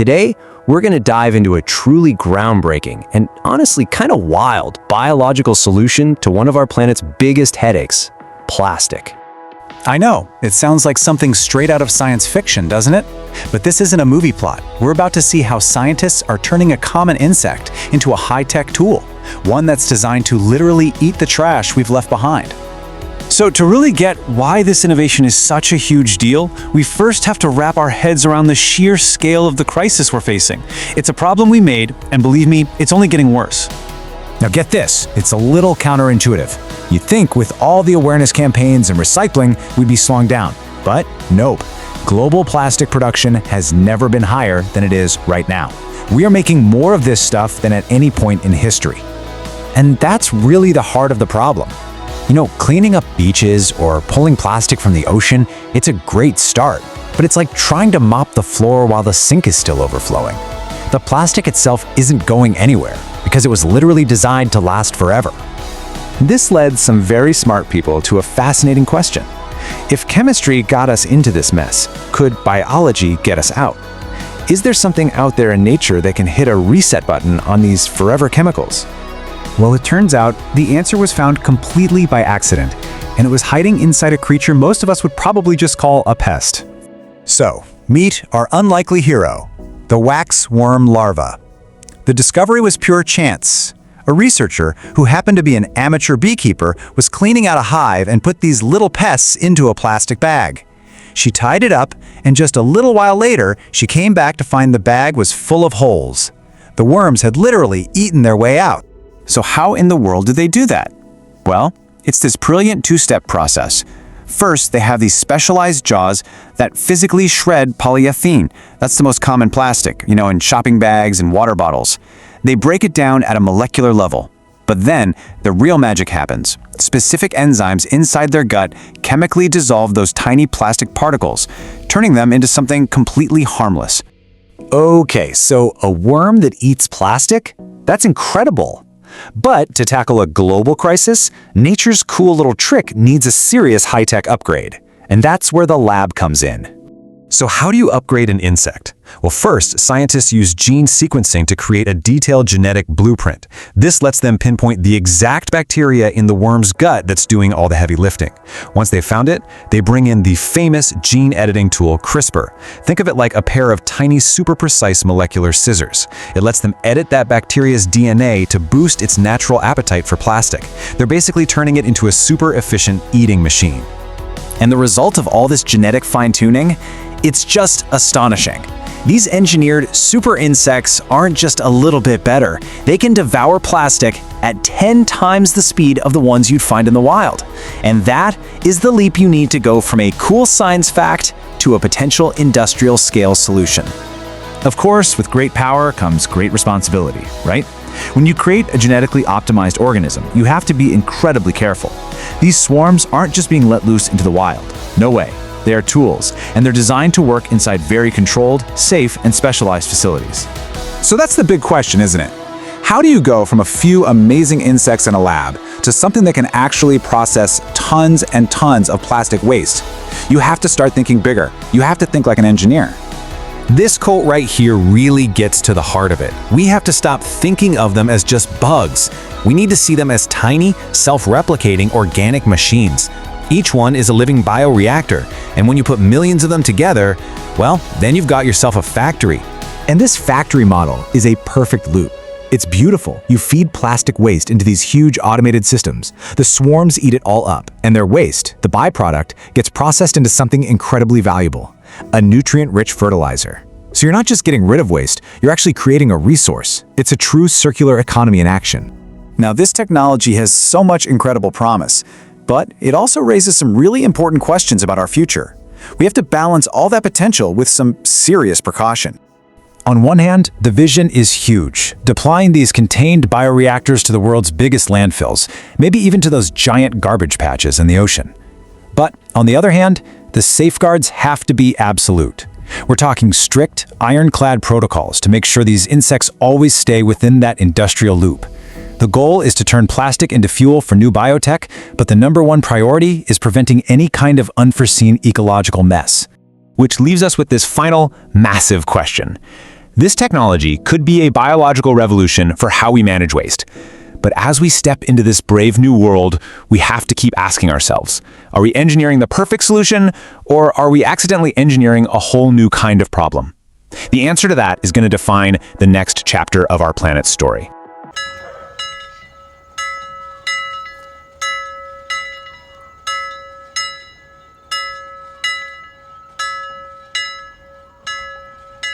Today, we're going to dive into a truly groundbreaking and honestly kind of wild biological solution to one of our planet's biggest headaches: plastic. I know, it sounds like something straight out of science fiction, doesn't it? But this isn't a movie plot. We're about to see how scientists are turning a common insect into a high-tech tool, one that's designed to literally eat the trash we've left behind. So to really get why this innovation is such a huge deal, we first have to wrap our heads around the sheer scale of the crisis we're facing. It's a problem we made, and believe me, it's only getting worse. Now get this, it's a little counterintuitive. You'd think with all the awareness campaigns and recycling, we'd be slowing down. But nope. Global plastic production has never been higher than it is right now. We are making more of this stuff than at any point in history. And that's really the heart of the problem. You know, cleaning up beaches or pulling plastic from the ocean, it's a great start. But it's like trying to mop the floor while the sink is still overflowing. The plastic itself isn't going anywhere because it was literally designed to last forever. This led some very smart people to a fascinating question. If chemistry got us into this mess, could biology get us out? Is there something out there in nature that can hit a reset button on these forever chemicals? Well, it turns out the answer was found completely by accident, and it was hiding inside a creature most of us would probably just call a pest. So, meet our unlikely hero, the wax worm larva. The discovery was pure chance. A researcher who happened to be an amateur beekeeper was cleaning out a hive and put these little pests into a plastic bag. She tied it up, and just a little while later, she came back to find the bag was full of holes. The worms had literally eaten their way out. So how in the world did they do that? Well, it's this brilliant two-step process. First, they have these specialized jaws that physically shred polyethylene. That's the most common plastic, in shopping bags and water bottles. They break it down at a molecular level. But then, the real magic happens. Specific enzymes inside their gut chemically dissolve those tiny plastic particles, turning them into something completely harmless. Okay, so a worm that eats plastic? That's incredible. But to tackle a global crisis, nature's cool little trick needs a serious high-tech upgrade. And that's where the lab comes in. So how do you upgrade an insect? Well, first, scientists use gene sequencing to create a detailed genetic blueprint. This lets them pinpoint the exact bacteria in the worm's gut that's doing all the heavy lifting. Once they've found it, they bring in the famous gene editing tool CRISPR. Think of it like a pair of tiny, super precise molecular scissors. It lets them edit that bacteria's DNA to boost its natural appetite for plastic. They're basically turning it into a super efficient eating machine. And the result of all this genetic fine-tuning? It's just astonishing. These engineered super insects aren't just a little bit better. They can devour plastic at 10 times the speed of the ones you'd find in the wild. And that is the leap you need to go from a cool science fact to a potential industrial scale solution. Of course, with great power comes great responsibility, right? When you create a genetically optimized organism, you have to be incredibly careful. These swarms aren't just being let loose into the wild. No way. They are tools, and they're designed to work inside very controlled, safe, and specialized facilities. So that's the big question, isn't it? How do you go from a few amazing insects in a lab to something that can actually process tons and tons of plastic waste? You have to start thinking bigger. You have to think like an engineer. This quote right here really gets to the heart of it. We have to stop thinking of them as just bugs. We need to see them as tiny, self-replicating organic machines. Each one is a living bioreactor, and when you put millions of them together, well, then you've got yourself a factory. And this factory model is a perfect loop. It's beautiful. You feed plastic waste into these huge automated systems. The swarms eat it all up, and their waste, the byproduct, gets processed into something incredibly valuable, a nutrient-rich fertilizer. So you're not just getting rid of waste, you're actually creating a resource. It's a true circular economy in action. Now, this technology has so much incredible promise, but it also raises some really important questions about our future. We have to balance all that potential with some serious precaution. On one hand, the vision is huge, deploying these contained bioreactors to the world's biggest landfills, maybe even to those giant garbage patches in the ocean. But on the other hand, the safeguards have to be absolute. We're talking strict, ironclad protocols to make sure these insects always stay within that industrial loop. The goal is to turn plastic into fuel for new biotech, but the number one priority is preventing any kind of unforeseen ecological mess. Which leaves us with this final, massive question. This technology could be a biological revolution for how we manage waste. But as we step into this brave new world, we have to keep asking ourselves, are we engineering the perfect solution, or are we accidentally engineering a whole new kind of problem? The answer to that is going to define the next chapter of our planet's story.